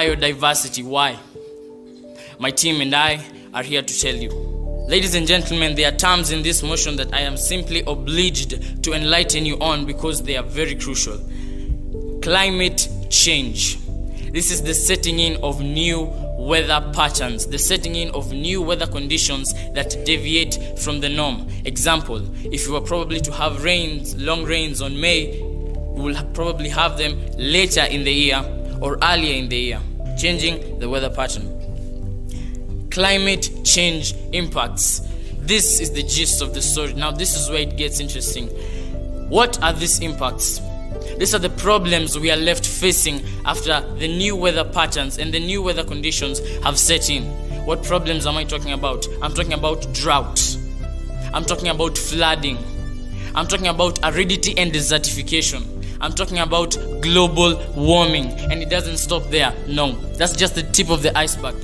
biodiversity. Why? My team and I are here to tell you. Ladies and gentlemen, there are terms in this motion that I am simply obliged to enlighten you on because they are very crucial. Climate change. This is the setting in of new weather patterns, the setting in of new weather conditions that deviate from the norm. Example, if you were probably to have rains, long rains on May, we will probably have them later in the year or earlier in the year, changing the weather pattern. Climate change impacts. This is the gist of the story. Now this is where it gets interesting. What are these impacts? These are the problems we are left facing after the new weather patterns and the new weather conditions have set in. What problems am I talking about? I'm talking about drought. I'm talking about flooding. I'm talking about aridity and desertification. I'm talking about global warming. And it doesn't stop there. No, that's just the tip of the iceberg.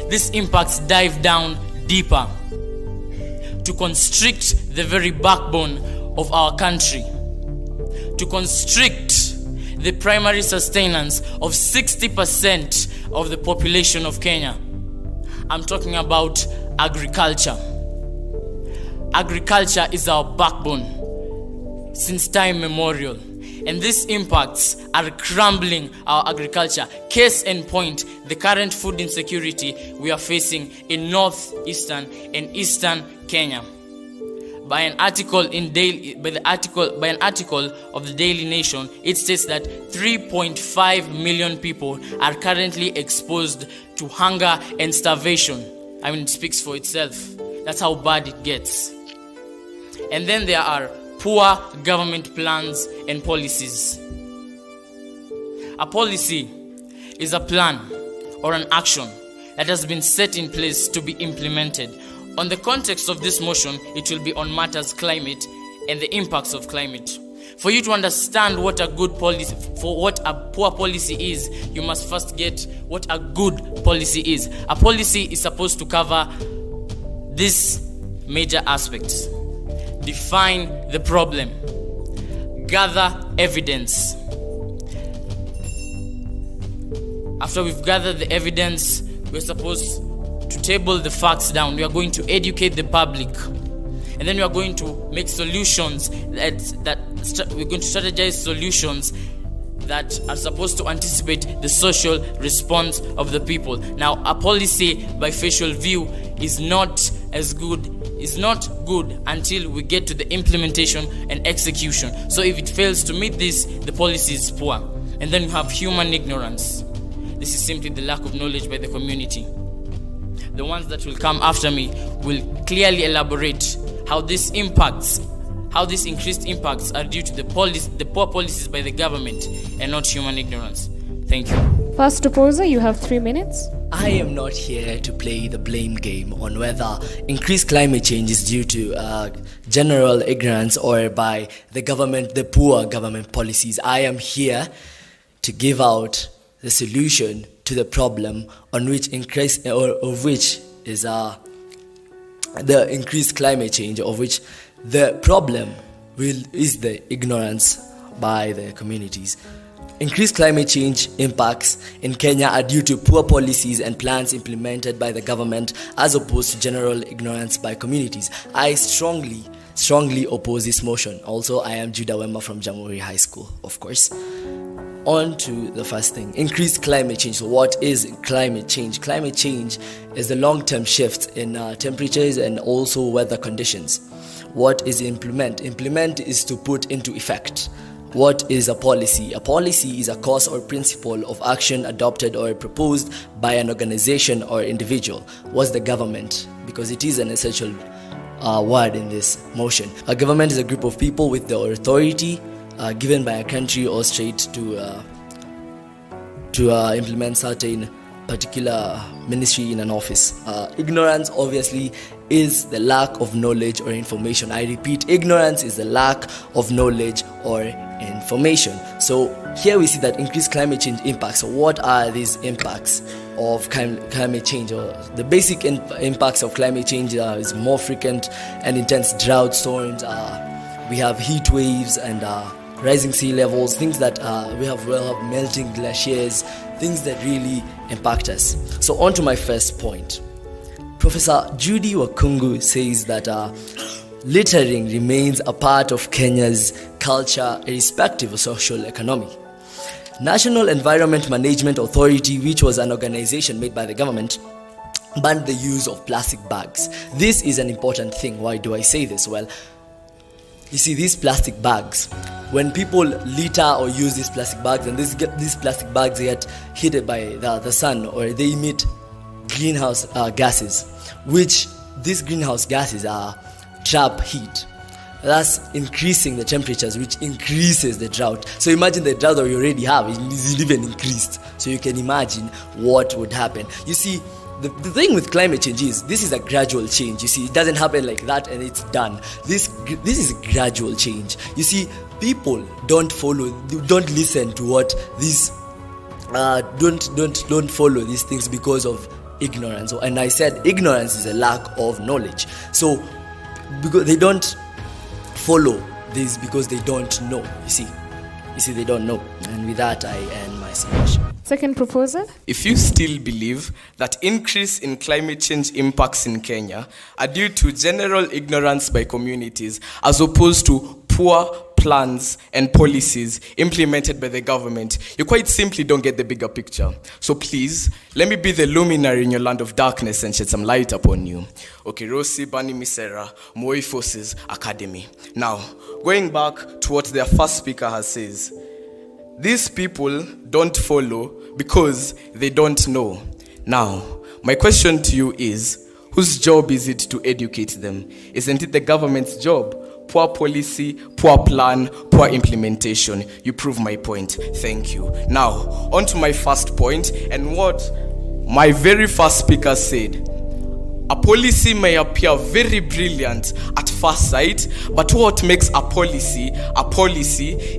These impacts dive down deeper to constrict the very backbone of our country, to constrict the primary sustenance of 60% of the population of Kenya. I'm talking about agriculture. Agriculture is our backbone since time memorial. And these impacts are crumbling our agriculture. Case in point, the current food insecurity we are facing in northeastern and eastern Kenya. By an article of the Daily Nation, it states that 3.5 million people are currently exposed to hunger and starvation. I mean, it speaks for itself. That's how bad it gets. And then there are poor government plans and policies. A policy is a plan or an action that has been set in place to be implemented. On the context of this motion, it will be on matters climate and the impacts of climate. For you to understand what a good policy, for what a poor policy is, you must first get what a good policy is. A policy is supposed to cover these major aspects. Define the problem. Gather evidence. After we've gathered the evidence, we're supposed to table the facts down. We are going to educate the public. And then we are going to make solutions we're going to strategize solutions that are supposed to anticipate the social response of the people. Now, a policy by facial view is not good until we get to the implementation and execution. So if it fails to meet this, the policy is poor. And then we have human ignorance. This is simply the lack of knowledge by the community. The ones that will come after me will clearly elaborate how these increased impacts are due to the poor policies by the government and not human ignorance. Thank you. First opposer, you have 3 minutes. I am not here to play the blame game on whether increased climate change is due to general ignorance or by the government, the poor government policies. I am here to give out the solution to the problem on which the increased climate change, of which the problem is the ignorance by the communities. Increased climate change impacts in Kenya are due to poor policies and plans implemented by the government as opposed to general ignorance by communities. I strongly oppose this motion. Also, I am Judah Wemba from Jamhuri High School, of course. On to the first thing, increased climate change. So what is climate change? Climate change is the long-term shift in temperatures and also weather conditions. What is implement? Implement is to put into effect. What is a policy? A policy is a course or principle of action adopted or proposed by an organization or individual. What's the government? Because it is an essential word in this motion. A government is a group of people with the authority given by a country or state to implement certain particular ministry in an office. Ignorance obviously is the lack of knowledge or information. I repeat, ignorance is the lack of knowledge or information. So here we see that increased climate change impacts. So what are these impacts of climate change? Or the basic impacts of climate change is more frequent and intense drought storms. We have heat waves and rising sea levels, things that we have melting glaciers, things that really impact us. So on to my first point. Professor Judy Wakungu says that littering remains a part of Kenya's culture irrespective of social economy. National Environment Management Authority, which was an organization made by the government, banned the use of plastic bags. This is an important thing. Why do I say this? Well, you see, these plastic bags, when people litter or use these plastic bags, and these plastic bags get heated by the sun, or they emit greenhouse gases, which these greenhouse gases trap heat, thus increasing the temperatures, which increases the drought. So imagine the drought that we already have is even increased. So you can imagine what would happen. You see, the thing with climate change is this is a gradual change. You see, it doesn't happen like that and it's done. This is a gradual change. You see, people don't listen to what these don't follow these things because of ignorance. And I said ignorance is a lack of knowledge. So because they don't follow this because they don't know. You see, they don't know. And with that, I end my submission. Second proposal. If you still believe that increase in climate change impacts in Kenya are due to general ignorance by communities as opposed to poor plans and policies implemented by the government, you quite simply don't get the bigger picture. So please, let me be the luminary in your land of darkness and shed some light upon you. Okay, Rosi Bani Misera, Moi Forces Academy. Now, going back to what their first speaker has says, these people don't follow because they don't know. Now, my question to you is, whose job is it to educate them? Isn't it the government's job? Poor policy, poor plan, poor implementation. You prove my point. Thank you. Now, on to my first point and what my very first speaker said. A policy may appear very brilliant at first sight, but what makes a policy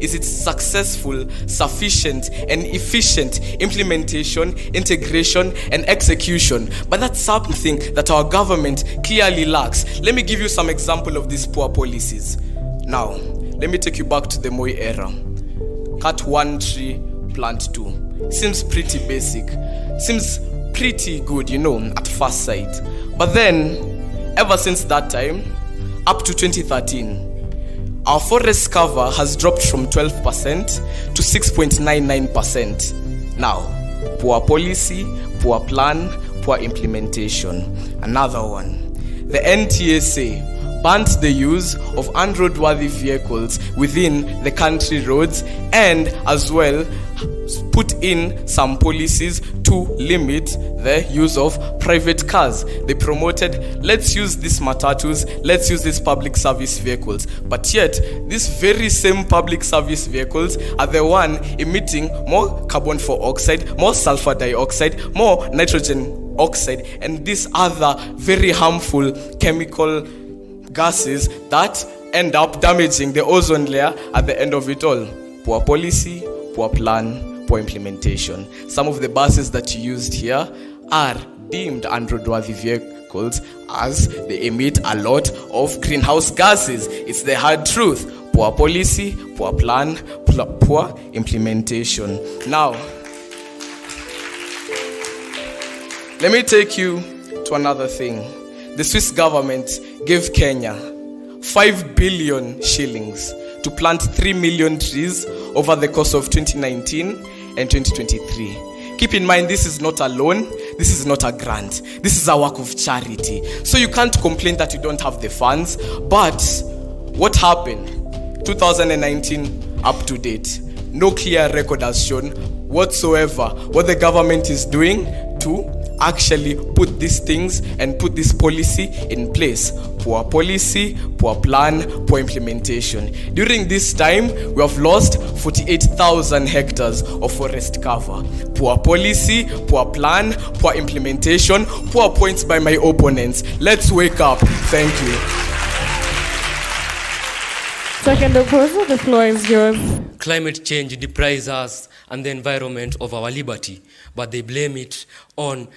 is its successful, sufficient, and efficient implementation, integration, and execution. But that's something that our government clearly lacks. Let me give you some example of these poor policies. Now, let me take you back to the Moi era. Cut one tree, plant two. Seems pretty basic. Seems pretty good, at first sight. But then, ever since that time, up to 2013, our forest cover has dropped from 12% to 6.99%. Now, poor policy, poor plan, poor implementation. Another one. The NTSA banned the use of unroadworthy vehicles within the country roads and as well put in some policies to limit the use of private cars. They promoted, let's use these matatus, let's use these public service vehicles. But yet, these very same public service vehicles are the one emitting more carbon dioxide, more sulfur dioxide, more nitrogen oxide, and these other very harmful chemical gases that end up damaging the ozone layer at the end of it all. Poor policy, poor plan, poor implementation. Some of the buses that you used here are deemed unroadworthy vehicles as they emit a lot of greenhouse gases. It's the hard truth. Poor policy, poor plan, poor implementation. Now, let me take you to another thing. The Swiss government gave Kenya 5 billion shillings to plant 3 million trees over the course of 2019 and 2023. Keep in mind, this is not a loan, this is not a grant, this is a work of charity. So you can't complain that you don't have the funds. But what happened? 2019 up to date, no clear record has shown whatsoever what the government is doing to actually put these things and put this policy in place. Poor policy, poor plan, poor implementation. During this time, we have lost 48,000 hectares of forest cover. Poor policy, poor plan, poor implementation, poor points by my opponents. Let's wake up. Thank you. Second proposal, the floor is yours. Climate change deprives us and the environment of our liberty, but they blame it on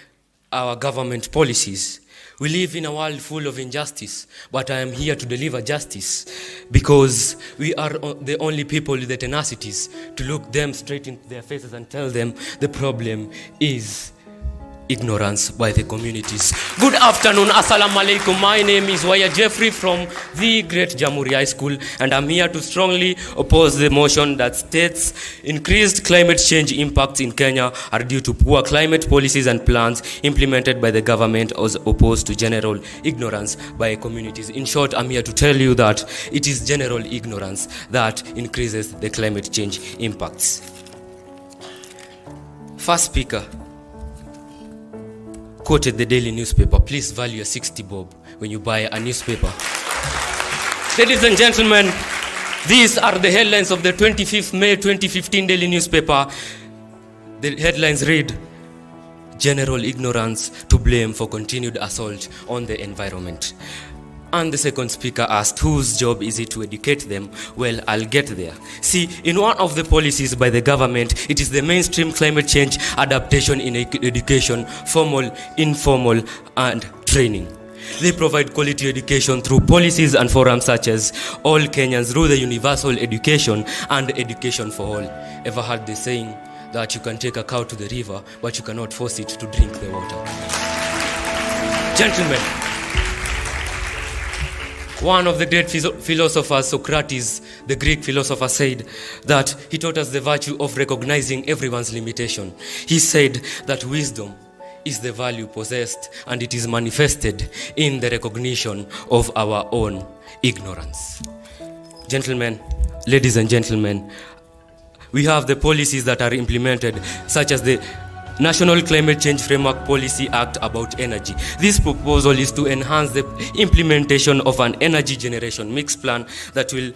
our government policies. We live in a world full of injustice, but I am here to deliver justice because we are the only people with the tenacities to look them straight into their faces and tell them the problem is ignorance by the communities. Good afternoon, assalamu alaikum. My name is Waya Jeffrey from the Great Jamhuri High School, and I'm here to strongly oppose the motion that states increased climate change impacts in Kenya are due to poor climate policies and plans implemented by the government as opposed to general ignorance by communities. In short, I'm here to tell you that it is general ignorance that increases the climate change impacts. First speaker quoted the daily newspaper. Please value a 60 bob when you buy a newspaper. Ladies and gentlemen, these are the headlines of the 25th May 2015 daily newspaper. The headlines read, "General ignorance to blame for continued assault on the environment." And the second speaker asked, whose job is it to educate them? Well, I'll get there. See, in one of the policies by the government, it is the mainstream climate change adaptation in education, formal, informal, and training. They provide quality education through policies and forums such as All Kenyans through the Universal Education and Education for All. Ever heard the saying that you can take a cow to the river, but you cannot force it to drink the water? Gentlemen, one of the great philosophers, Socrates, the Greek philosopher, said that he taught us the virtue of recognizing everyone's limitation. He said that wisdom is the value possessed and it is manifested in the recognition of our own ignorance. Gentlemen, ladies and gentlemen, we have the policies that are implemented, such as the National Climate Change Framework Policy Act about energy. This proposal is to enhance the implementation of an energy generation mix plan that will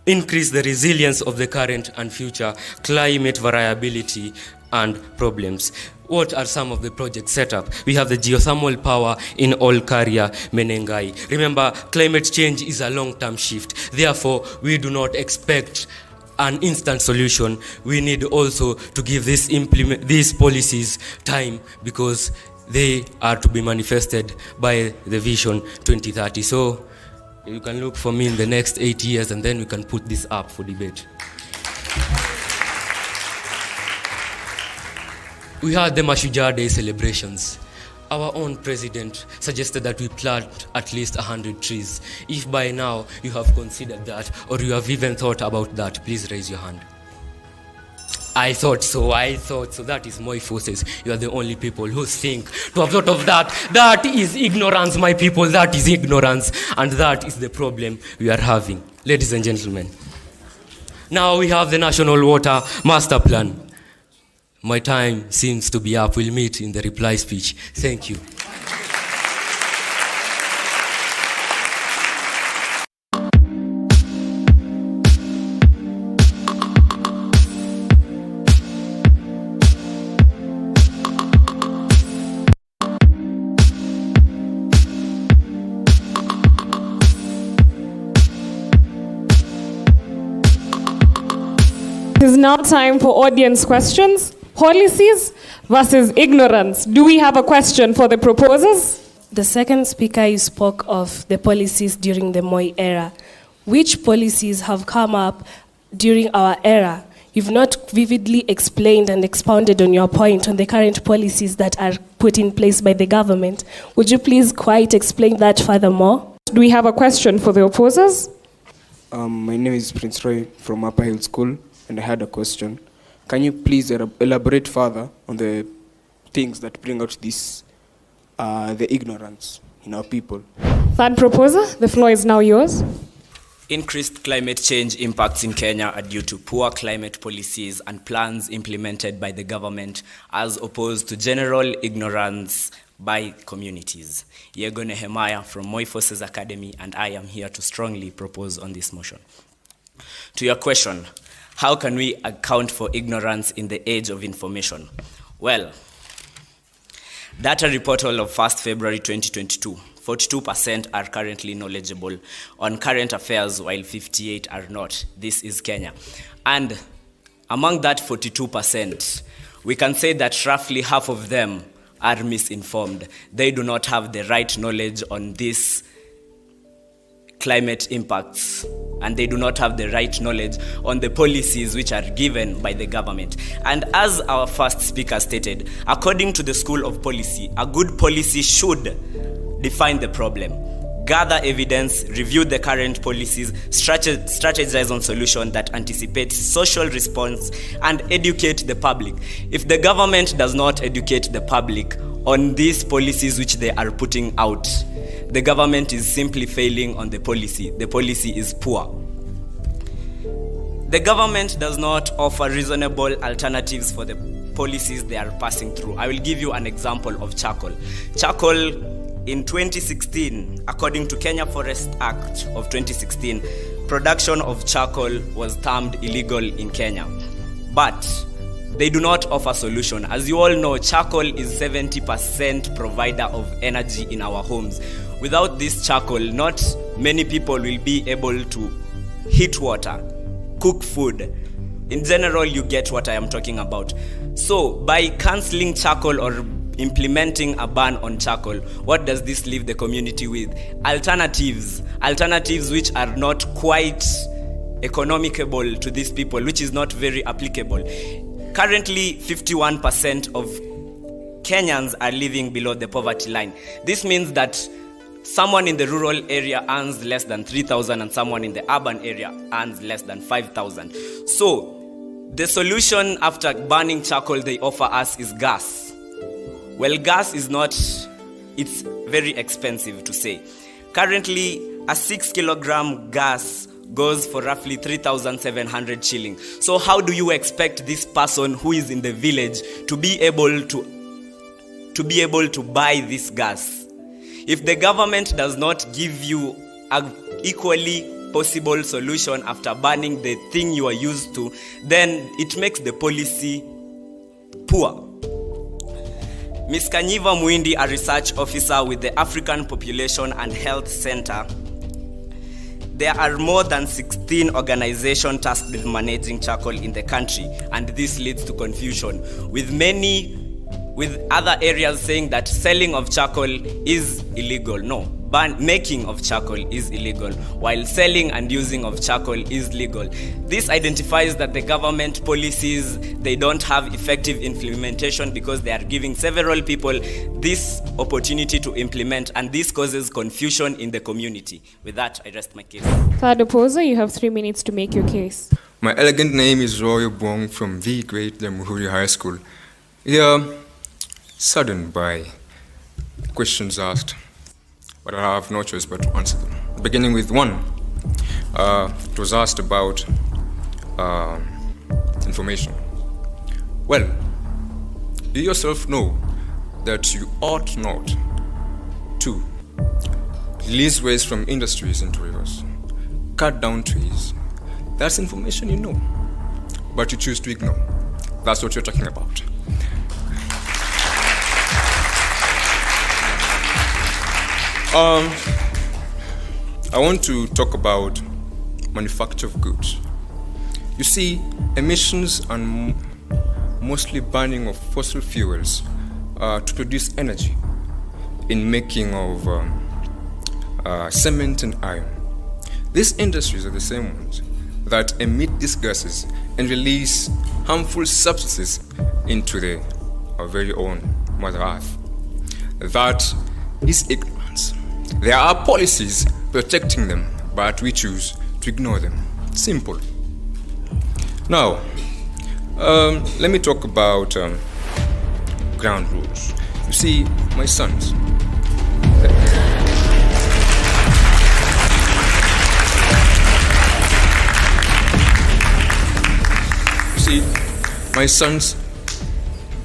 increase the resilience of the current and future climate variability and problems. What are some of the projects set up? We have the geothermal power in Olkaria, Menengai. Remember, climate change is a long-term shift. Therefore, we do not expect an instant solution. We need also to give these policies time, because they are to be manifested by the Vision 2030. So you can look for me in the next 8 years, and then we can put this up for debate. We had the Mashujaa Day celebrations. Our own president suggested that we plant at least 100 trees. If by now you have considered that, or you have even thought about that, please raise your hand. I thought so. That is Moi forces. You are the only people who think to have thought of that. That is ignorance, my people. That is ignorance. And that is the problem we are having. Ladies and gentlemen, now we have the National Water Master Plan. My time seems to be up. We'll meet in the reply speech. Thank you. It is now time for audience questions. Policies versus ignorance. Do we have a question for the proposers? The second speaker, you spoke of the policies during the Moi era. Which policies have come up during our era? You've not vividly explained and expounded on your point on the current policies that are put in place by the government. Would you please quite explain that furthermore? Do we have a question for the opposers? My name is Prince Roy from Upper Hill School, and I had a question. Can you please elaborate further on the things that bring out this, the ignorance in our people? Third proposer, the floor is now yours. Increased climate change impacts in Kenya are due to poor climate policies and plans implemented by the government, as opposed to general ignorance by communities. Yego Nehemiah from Moi Forces Academy, and I am here to strongly propose on this motion. To your question, how can we account for ignorance in the age of information? Well, data reportal of 1st February 2022, 42% are currently knowledgeable on current affairs, while 58% are not. This is Kenya. And among that 42%, we can say that roughly half of them are misinformed. They do not have the right knowledge on this climate impacts, and they do not have the right knowledge on the policies which are given by the government. And as our first speaker stated, according to the School of Policy, a good policy should define the problem, gather evidence, review the current policies, strategize on solutions that anticipate social response, and educate the public. If the government does not educate the public on these policies which they are putting out, the government is simply failing on the policy. The policy is poor. The government does not offer reasonable alternatives for the policies they are passing through. I will give you an example of charcoal. Charcoal in 2016, according to Kenya Forest Act of 2016, production of charcoal was termed illegal in Kenya. But they do not offer solution. As you all know, charcoal is 70% provider of energy in our homes. Without this charcoal, not many people will be able to heat water, cook food. In general, you get what I am talking about. So by cancelling charcoal or implementing a ban on charcoal, what does this leave the community with? Alternatives which are not quite economicable to these people, which is not very applicable. Currently, 51% of Kenyans are living below the poverty line. This means that someone in the rural area earns less than 3,000 and someone in the urban area earns less than 5,000. So, the solution after burning charcoal they offer us is gas. Well, gas is not, it's very expensive to say. Currently, a 6 kilogram gas goes for roughly 3,700 shilling. So how do you expect this person who is in the village to be able to buy this gas? If the government does not give you an equally possible solution after banning the thing you are used to, then it makes the policy poor. Ms. Kanyiva Muindi, a research officer with the African Population and Health Center, there are more than 16 organizations tasked with managing charcoal in the country, and this leads to confusion, with other areas saying that selling of charcoal is illegal. No, making of charcoal is illegal, while selling and using of charcoal is legal. This identifies that the government policies, they don't have effective implementation because they are giving several people this opportunity to implement, and this causes confusion in the community. With that, I rest my case. Third opposer, you have 3 minutes to make your case. My elegant name is Roy Bong from the Great Jamhuri High School. We are saddened by questions asked, but I have no choice but to answer them. Beginning with one, it was asked about information. Well, you yourself know that you ought not to release waste from industries into rivers, cut down trees. That's information you know, but you choose to ignore. That's what you're talking about. I want to talk about manufacture of goods. You see, emissions and mostly burning of fossil fuels to produce energy in making of cement and iron. These industries are the same ones that emit these gases and release harmful substances into our very own Mother Earth. That is ignorance. There are policies protecting them, but we choose to ignore them. Simple. Now, let me talk about ground rules. You see, my sons,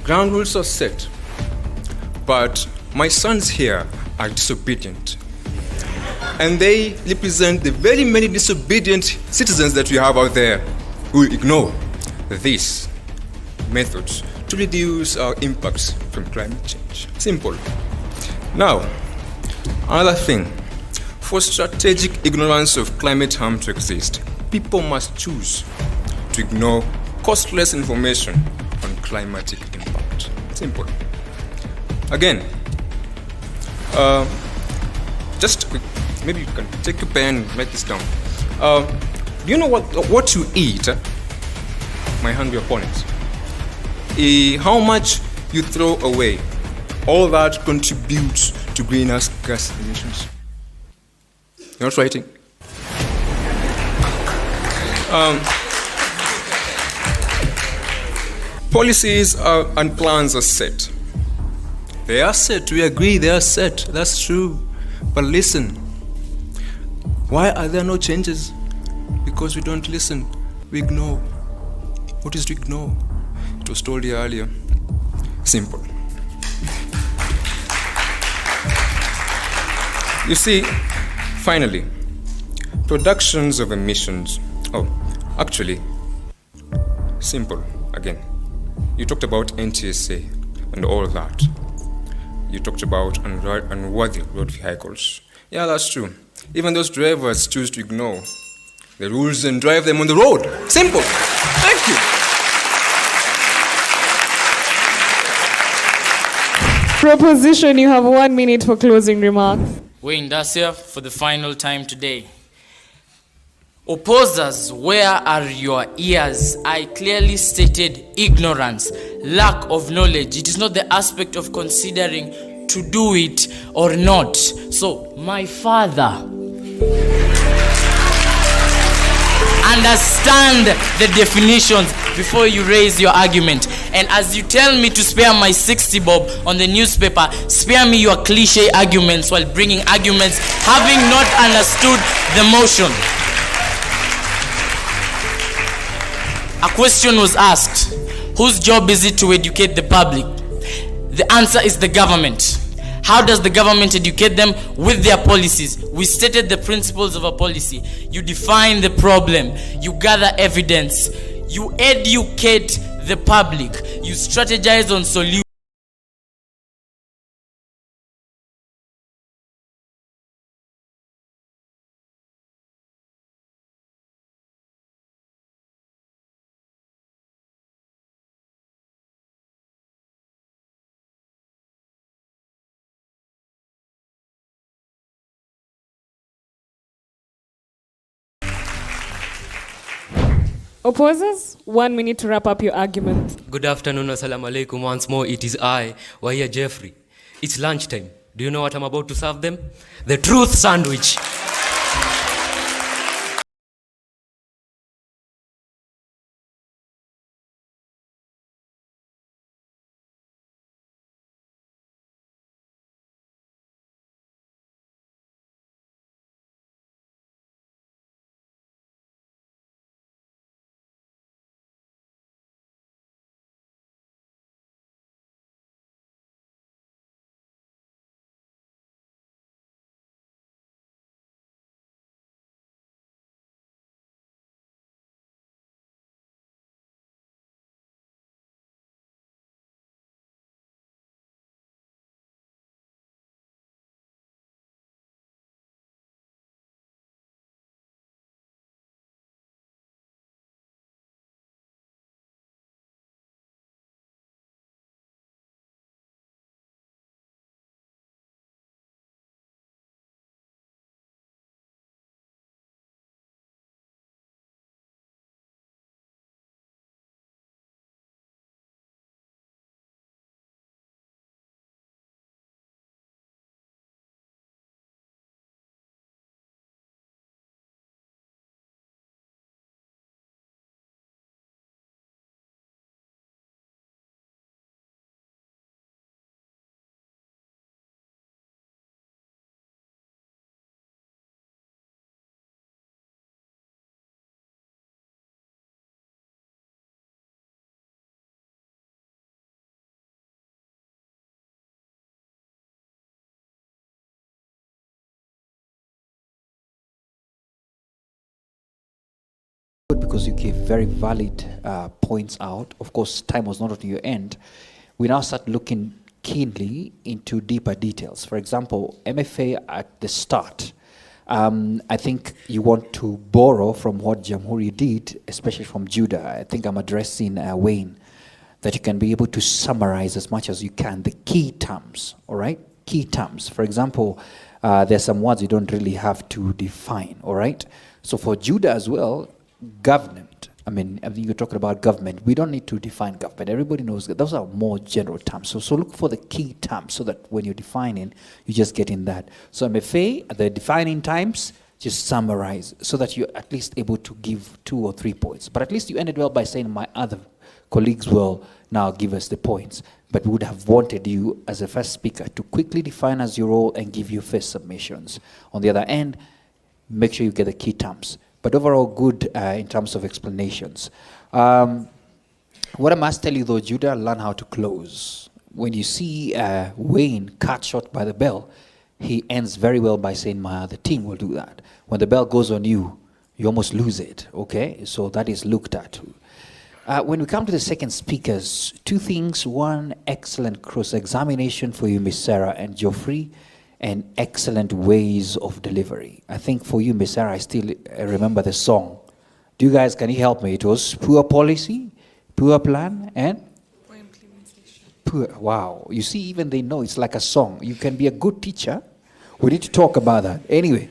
ground rules are set, but my sons here are disobedient. And they represent the very many disobedient citizens that we have out there who ignore these methods to reduce our impacts from climate change. Simple. Now, another thing, for strategic ignorance of climate harm to exist, people must choose to ignore costless information on climatic impact. Simple. Again, just maybe you can take your pen and write this down. Do you know what you eat, my hungry opponent? How much you throw away? All that contributes to greenhouse gas emissions. You're not writing? Policies and plans are set. They are set. We agree they are set. That's true. But listen, why are there no changes? Because we don't listen. We ignore. What is to ignore? It was told here earlier. Simple. You see, finally, productions of emissions. Oh, actually, simple again. You talked about NTSA and all that. You talked about unworthy road vehicles. Yeah, that's true. Even those drivers choose to ignore the rules and drive them on the road. Simple. Thank you. Proposition, you have 1 minute for closing remarks. Wayne Dacia for the final time today. Opposers, where are your ears? I clearly stated ignorance, lack of knowledge. It is not the aspect of considering to do it or not. So, my father, understand the definitions before you raise your argument. And as you tell me to spare my 60 bob on the newspaper, spare me your cliche arguments while bringing arguments having not understood the motion. A question was asked, whose job is it to educate the public? The answer is the government. How does the government educate them? With their policies. We stated the principles of a policy. You define the problem. You gather evidence. You educate the public. You strategize on solutions. Opposers, 1 minute to wrap up your argument. Good afternoon, assalamu alaikum. Once more, it is I, Wahia Jeffrey. It's lunchtime. Do you know what I'm about to serve them? The truth sandwich. Because you gave very valid points out. Of course, time was not at your end. We now start looking keenly into deeper details. For example, MFA at the start, I think you want to borrow from what Jamhuri did, especially from Judah. I think I'm addressing Wayne, that you can be able to summarize as much as you can the key terms, all right? key terms. For example, there's some words you don't really have to define, all right? So for Judah as well, government. I think you're talking about government. We don't need to define government. Everybody knows that those are more general terms. So look for the key terms so that when you're defining, you just get in that. So MFA, the defining terms, just summarize so that you're at least able to give 2 or 3 points. But at least you ended well by saying my other colleagues will now give us the points. But we would have wanted you as a first speaker to quickly define as your role and give your first submissions. On the other end, make sure you get the key terms. But overall, good in terms of explanations. What I must tell you though, Judah, learn how to close. When you see Wayne cut short by the bell, he ends very well by saying, my other team will do that. When the bell goes on you, you almost lose it, okay? So that is looked at. When we come to the second speakers, 2 things. 1, excellent cross-examination for you, Miss Sarah and Geoffrey, and excellent ways of delivery. I think for you, Miss Sarah, I still remember the song. Can you help me? It was poor policy, poor plan, and? Poor implementation. Poor, wow. You see, even they know it's like a song. You can be a good teacher. We need to talk about that. Anyway,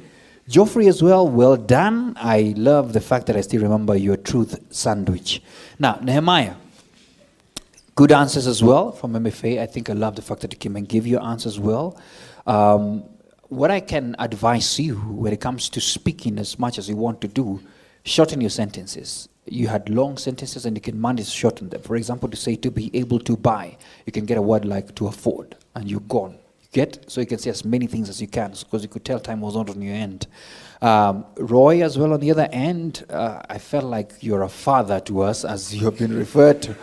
Geoffrey as well done. I love the fact that I still remember your truth sandwich. Now, Nehemiah, good answers as well from MFA. I think I love the fact that you came and gave your answers well. What I can advise you when it comes to speaking as much as you want to do, shorten your sentences. You had long sentences and you can manage to shorten them. For example, to say to be able to buy, you can get a word like to afford and you're gone. So you can say as many things as you can because you could tell time was not on your end. Roy as well on the other end, I felt like you're a father to us as you have been referred to.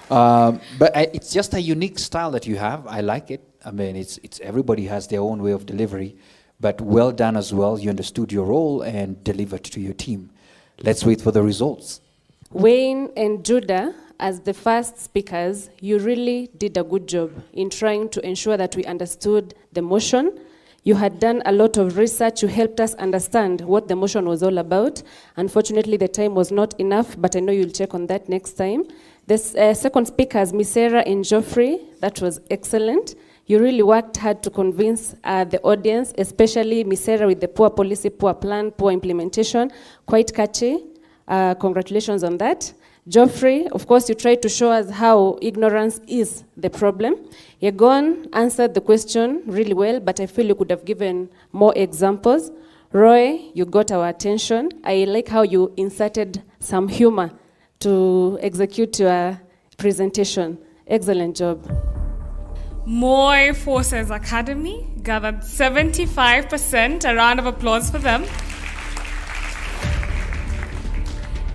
But it's just a unique style that you have. I like it. It's everybody has their own way of delivery, but well done as well. You understood your role and delivered to your team. Let's wait for the results. Wayne and Judah, as the first speakers, you really did a good job in trying to ensure that we understood the motion. You had done a lot of research. You helped us understand what the motion was all about. Unfortunately, the time was not enough, but I know you'll check on that next time. The second speakers, Miss Sarah and Geoffrey, that was excellent. You really worked hard to convince the audience, especially Miss Sarah with the poor policy, poor plan, poor implementation. Quite catchy. Congratulations on that. Geoffrey, of course, you tried to show us how ignorance is the problem. Yegon answered the question really well, but I feel you could have given more examples. Roy, you got our attention. I like how you inserted some humor to execute your presentation. Excellent job. Moi Forces Academy gathered 75%. A round of applause for them.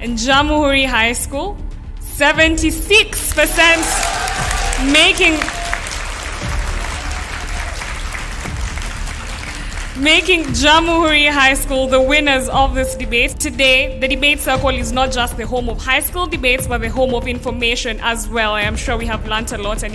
And Jamhuri High School, 76%, making Jamhuri High School the winners of this debate. Today, the debate circle is not just the home of high school debates, but the home of information as well. I am sure we have learnt a lot. And